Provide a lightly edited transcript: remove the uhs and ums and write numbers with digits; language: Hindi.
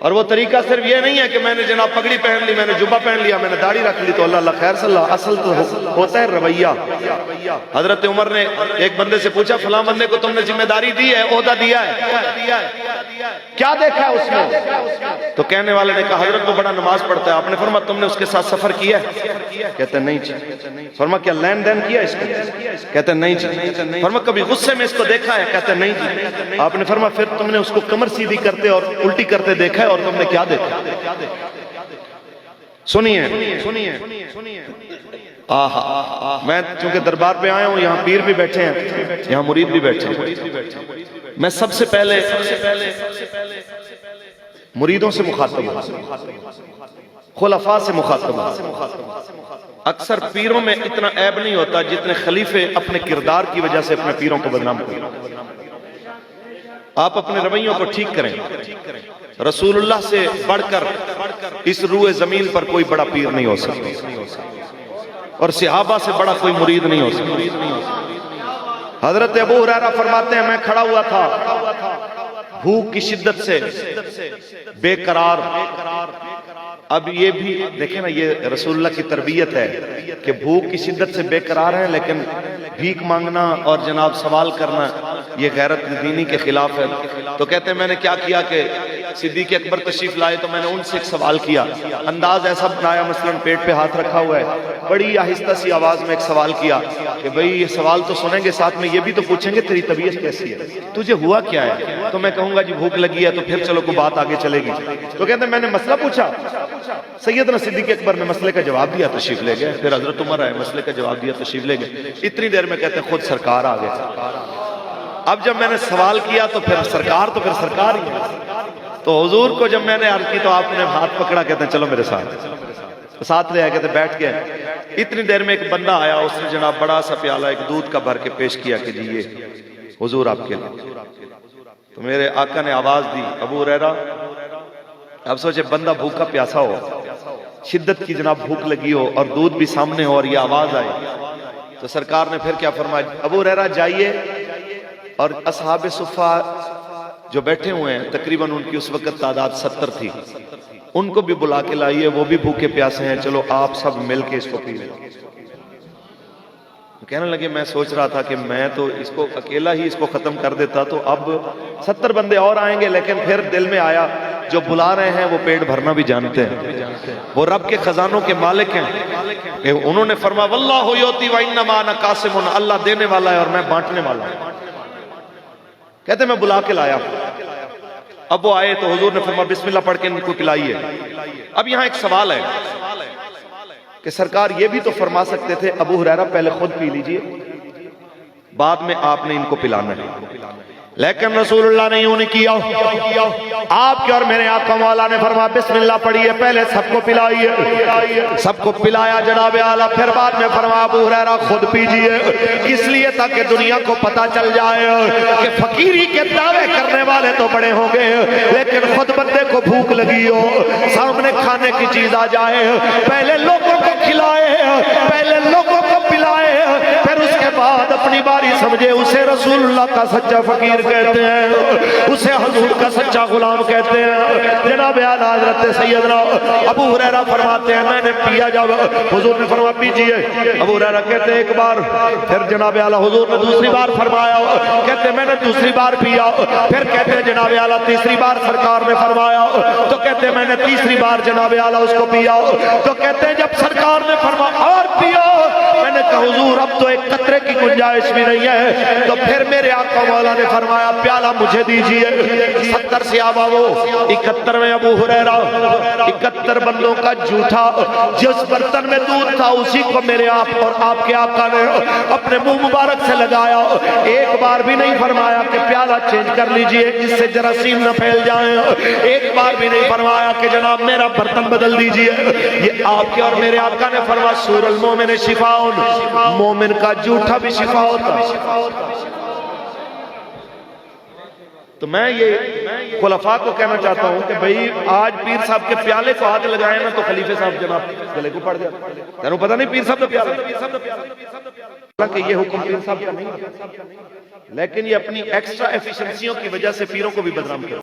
और वो तरीका सिर्फ ये नहीं है कि मैंने जनाब पगड़ी पहन ली, मैंने जुब्बा पहन लिया, मैंने दाढ़ी रख ली तो अल्लाह खैर सल्ला। असल तो होता है रवैया। हजरत उमर ने एक बंदे से पूछा, फलां बंदे को तुमने जिम्मेदारी दी है, ओहदा दिया है, क्या देखा है उसमें? तो कहने वाले ने कहा, हजरत वो बड़ा नमाज पढ़ता है। आपने फरमाया तुमने उसके साथ सफर किया है? कहते नहीं जी। फरमाया क्या लेन देन किया इसको? कहते नहीं जी। फरमाया कभी गुस्से में इसको देखा है? कहते नहीं जी। आपने फरमाया फिर तुमने उसको कमर सीधी करते और उल्टी करते देखा है, और तुमने क्या देखा? सुनिए। आहा, मैं चूंकि दरबार पे आया हूं, यहाँ पीर भी बैठे हैं, यहाँ मुरीद भी बैठे हैं। मैं सबसे पहले मुरीदों से मुखातब हूं, खुलफा से मुखातब हूं। अक्सर पीरों में इतना ऐब नहीं होता जितने खलीफे अपने किरदार की वजह से अपने पीरों को बदनाम करते। आप अपने रवैयों को ठीक करें। रसूलुल्लाह से बढ़कर इस रूए जमीन पर कोई बड़ा पीर नहीं हो सकता, और सहाबा से बड़ा कोई मुरीद नहीं हो सकता। हजरत अबू हुरैरा फरमाते हैं, मैं खड़ा हुआ था भूख की शिद्दत से बेकरार। अब ये भी देखें ना, ये रसूलुल्लाह की तरबियत है कि भूख की शिद्दत से बेकरार है, लेकिन भीख मांगना और जनाब सवाल करना ये गैरत दीनी के खिलाफ है। तो कहते हैं मैंने क्या किया कि सिद्दीक़ अकबर तशरीफ लाए तो मैंने उनसे एक सवाल किया, अंदाज ऐसा बनाया मसलन पेट पे हाथ रखा हुआ है, बड़ी आहिस्ता सी आवाज में एक सवाल किया कि भाई ये सवाल तो सुनेंगे, साथ में ये भी तो पूछेंगे तेरी तबीयत कैसी है, तुझे हुआ क्या है? तो मैं कहूंगा जी भूख लगी है, तो फिर चलो कोई बात आगे चलेगी। तो कहते हैं मैंने मसला पूछा, सैयदना सिद्दीक़ अकबर ने मसले का जवाब दिया, तशरीफ ले गए। फिर हजरत उमर आए, मसले का जवाब दिया, तशरीफ ले गए। इतनी देर में कहते हैं खुद सरकार आ गए। अब जब मैंने सवाल किया तो फिर सरकार ही है। तो हुजूर को जब मैंने अर्ज की तो आपने हाथ पकड़ा, कहते हैं चलो मेरे साथ ले आए। कहते बैठ गए। इतनी देर में एक बंदा आया, उसने जनाब बड़ा सा प्याला एक दूध का भर के पेश किया कि जी ये हुजूर आपके लिए। तो मेरे आका ने आवाज दी, अबू हुरैरा। अब सोचे बंदा भूखा प्यासा हो, शिद्दत की जनाब भूख लगी हो और दूध भी सामने हो और ये आवाज आई, तो सरकार ने फिर क्या फरमाया, अबू हुरैरा जाइए और असहाबे सुफ़ा जो बैठे हुए हैं तकरीबन उनकी उस वक्त तादाद 70 थी, उनको भी बुला के लाइए, वो भी भूखे प्यासे हैं, चलो आप सब मिल के इसको पी लें। कहने लगे मैं सोच रहा था कि मैं तो इसको अकेला ही इसको खत्म कर देता, तो अब 70 बंदे और आएंगे, लेकिन फिर दिल में आया जो बुला रहे हैं वो पेट भरना भी जानते हैं, वो रब के खजानों के मालिक हैं। उन्होंने फरमाया वल्लाहु युती व इन्नमा अना कासिमुन, अल्लाह देने वाला है और मैं बांटने वाला हूं। कहते मैं बुला के लाया। अब वो आए तो हुजूर ने फरमाया बिस्मिल्लाह पढ़ के इनको पिलाइए। अब यहाँ एक सवाल है कि सरकार ये भी तो फरमा सकते थे अबू हुरैरा पहले खुद पी लीजिए, बाद में आपने इनको पिलाना है, लेकिन रसूलुल्लाह ने यूं नहीं किया। आपके और मेरे आका मौला ने फरमाया बिस्मिल्लाह पढ़िए, पहले सबको पिलाइए। सबको पिलाया जनाब आला, फिर बाद में फरमाया अबू हुरैरा खुद पीजिए। किस लिए? ताकि दुनिया को पता चल जाए कि फकीरी के दावे करने वाले तो बड़े होंगे, लेकिन खुद बंदे को भूख लगी हो, सामने खाने की चीज आ जाए, पहले लोगों को खिलाए, पहले लोगों को पिलाए, फिर उसके बाद अपनी बारी समझे, उसे रसूलुल्लाह का सच्चा फकीर कहते हैं, उसे हुजूर का सच्चा गुलाम कहते हैं। जनाब आला हज़रत सैयदना अबू हुरैरा फरमाते हैं मैंने पिया, जब हुजूर ने फरमाया पीजिए, अबू हुरैरा कहते हैं एक बार, फिर जनाब आला हुजूर ने दूसरी बार फरमाया, कहते मैंने दूसरी बार पिया, फिर कहते हैं जनाब आला तीसरी बार सरकार ने फरमाया, तो कहते हैं मैंने तीसरी बार जनाब आला उसको पिया, तो कहते हैं जब सरकार ने फरमाया और पिया, मैंने कहा हुजूर अब तो एक कतरे की गुंजाइश भी नहीं है, तो फिर मेरे आका मौला ने फरमाया प्याला मुझे दीजिए। 70 से आवा वो 71 में अबू हुरैरा 71 बंदों का जूठा जिस बर्तन में दूध था उसी को मेरे आप और आपके आका ने अपने मुंह मुबारक से लगाया। एक बार भी नहीं फरमाया कि प्याला चेंज कर लीजिए जिससे जरासीम न फैल जाए, एक बार भी नहीं फरमाया कि जनाब मेरा बर्तन बदल दीजिए। ये आपके और मेरे आका ने फरमाया सूरल मोमिन शिफाउन, मोमिन का जूठा भी शिफा होता। तो मैं ये खुलफा को कहना चाहता हूं कि भाई आज पीर साहब के प्याले को हाथ लगाए ना तो खलीफे साहब जनाब गले को पड़ जाए। तेनों पता नहीं पीर साहब का प्याला, हालांकि ये हुक्म पीर साहब का नहीं, लेकिन ये अपनी एक्स्ट्रा एफिशिएंसियों की वजह से पीरों को भी बदनाम कर